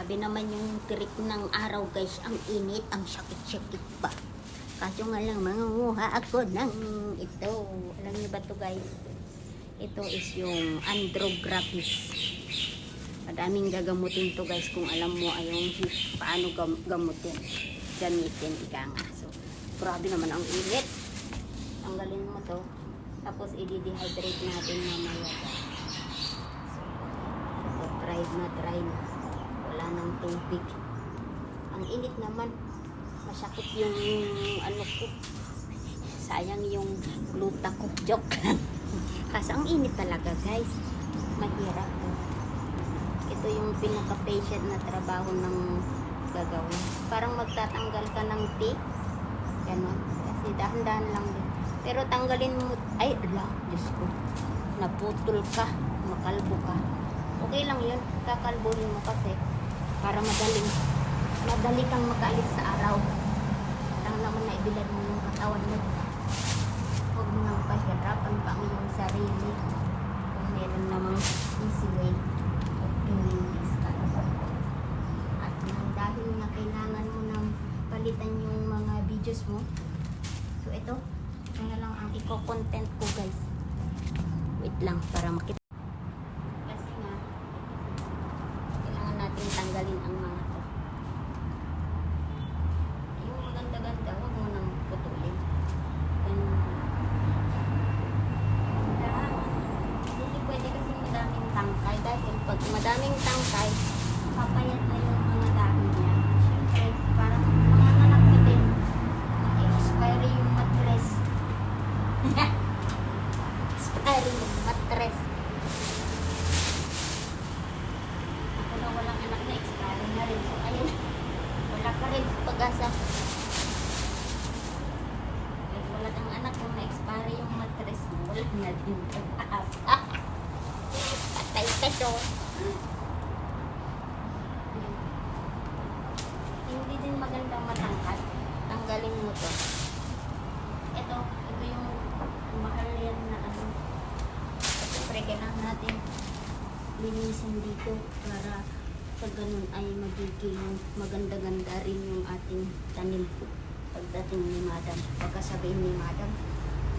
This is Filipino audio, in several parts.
Grabe naman yung tirik ng araw guys. Ang init, ang sakit-sakit pa. Kaso nga lang, mangunguha ako ng ito. Alam niyo ba to guys? Ito is yung andrographis. Madaming gagamutin to guys kung alam mo ay yung paano gamutin. Gamitin, ika nga. So, grabe naman ang init. Tanggalin mo to. Tapos, i-dehydrate natin mamaya. So, try na. Wala ng tubig. Ang init naman. Masakit yung ano ko. Sayang yung gluta ko. Joke lang. Kasi ang init talaga guys. Mahirap to. Ito yung pinaka-patient na trabaho ng gagawin. Parang magtatanggal ka ng teeth. Ganon. Kasi dahan-dahan lang din. Pero tanggalin mo. Ay, ala. Diyos ko. Naputol ka. Makalbo ka. Okay lang yun. Kakalbuhin mo kasi para madali kang makaalis sa araw. Parang naman naibilad mo yung katawan mo. Huwag mo nang pahirapan pa ang iyong sarili. Kung meron namang easy way of doing this. At dahil na kailangan mo nang palitan yung mga videos mo. So ito na lang ang i-content ko guys. Wait lang para makita. Kasi nga kailangan natin tanggalin ang mga to. Yung maganda-ganda, huwag mo nang putulin. Ganun. Hindi pwede kasi madaming tangkay. Dahil pag madaming tangkay, papayat na yung mga dami niya. Siyempre, parang mga nanak sa din. Expiry yung mattress. Expiry yung mattress. Ako na walang anak na expiry na rin. So, ayun. Wala ka rin pag-asa. Kahit wala kang anak kung na-expiry yung mattress mo, wala na din pag-asa. Patay ka to. Hindi din magandang matangkat. Tanggalin mo to. Ito yung mahal yan na ano. Siyempre, kailangan natin linisin dito para sa ganun ay magiging maganda-ganda rin yung ating tanim pagdating ni Madam. Pagkasabihin ni Madam,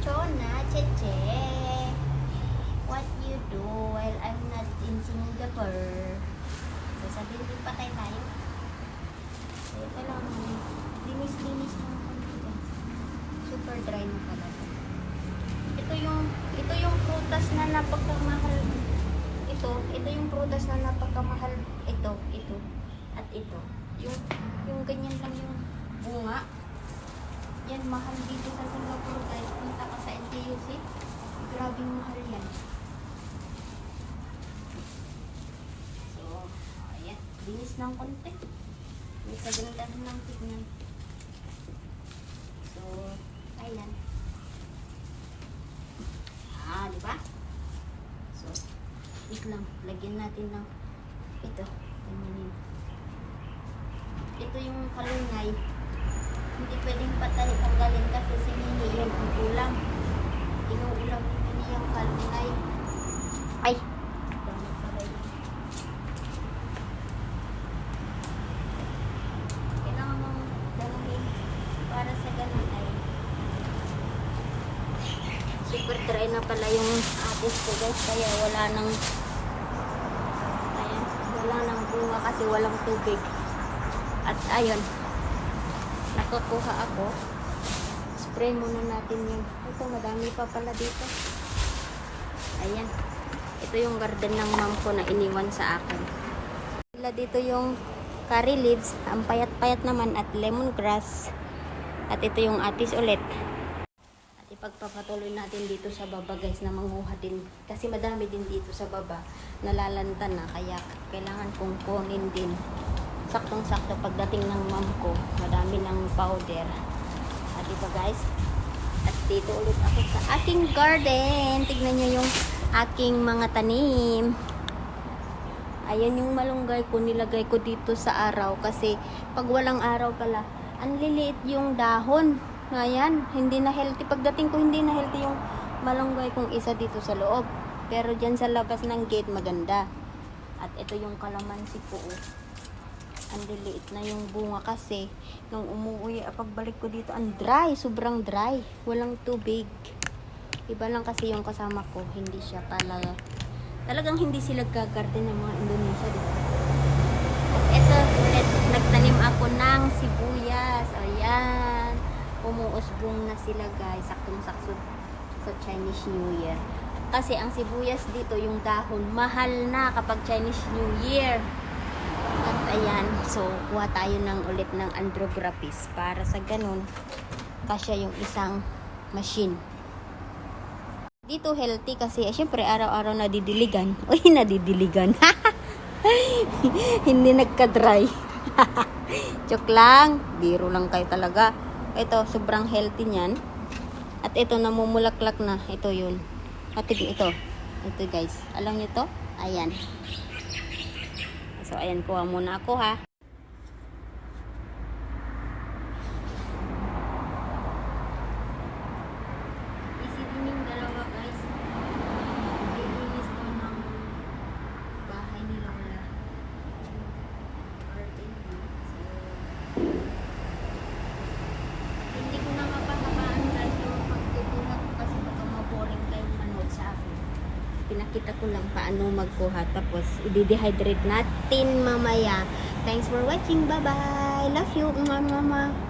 Chona, Cheche, what you do while I'm not in Singapore? Sasabihin din patay tayo. So, kailangan linis-linis ng confidence. Super dry na pala. Ito yung prutas na napakamahal. Ito yung prutas na napakamahal. Ito. At ito. Yung ganyan lang yung bunga. Yan, mahal dito sa Singapore guys. Punta ka sa NTUC. Grabing mahal yan. So, ayan. Linis ng konti. May kagandahan ng tignan. So, ayan. Di ba? So, wait lang. Lagyan natin ng ito. Ito yung kalungay. Hindi pwedeng patay tanggalin kasi sinili yun ang ulam. Inuulam ni yung kalungay. Ay! Dami pala yun. Kailangan mong dalahin para sa ganun ay super dry na pala yung atis ko guys, kaya wala nang bunga kasi walang tubig. At ayun, nakakuha ako. Spray muna natin yung ito, madami pa pala dito. Ayan, ito yung garden ng mom ko na iniwan sa akin. Dito yung curry leaves, ang payat-payat naman, at lemongrass. At ito yung atis ulit. Pagpapatuloy natin dito sa baba guys na manguha din kasi madami din dito sa baba nalalanta na, kaya kailangan kong kunin din saktong-sakto pagdating ng mom ko. Madami ng powder at diba guys, at dito ulit ako sa aking garden. Tignan nyo yung aking mga tanim. Ayan yung malunggay ko, nilagay ko dito sa araw kasi pag walang araw pala ang liliit yung dahon. Ayan, hindi na healthy. Pagdating ko, hindi na healthy yung malunggay kong isa dito sa loob. Pero dyan sa labas ng gate, maganda. At ito yung kalamansi po. Ang liliit na yung bunga kasi nung umuwi, pagbalik ko dito, ang dry, sobrang dry. Walang tubig. Iba lang kasi yung kasama ko, hindi siya talagang hindi sila gagarden ng mga Indonesia dito. Ito, nagtanim ako ng sibuyas. Ayan. Umuusbong na sila guys. Saktong-sakto sa Chinese New Year. Kasi ang sibuyas dito, yung dahon, mahal na kapag Chinese New Year. At ayan, so kuha tayo ulit ng andrographis para sa ganun, kasya yung isang machine. Dito healthy kasi, syempre araw-araw nadidiligan. Uy, nadidiligan. Hindi nagka-dry. Joke lang. Biro lang kayo talaga. Ito, sobrang healthy niyan. At ito, namumulaklak na. Ito yun. At ito. Ito guys. Alam niyo to? Ayan. So, ayan. Kuha muna ako ha. Isipin yung dalawa guys. Lilinis ko ng bahay ni Lola. Hindi ko na mapapaan guys yung pagkukuha ko kasi baka maboring kayong manood sa akin. Pinakita ko lang paano magkuha tapos i-dehydrate natin mamaya. Thanks for watching. Bye bye. Love you mama.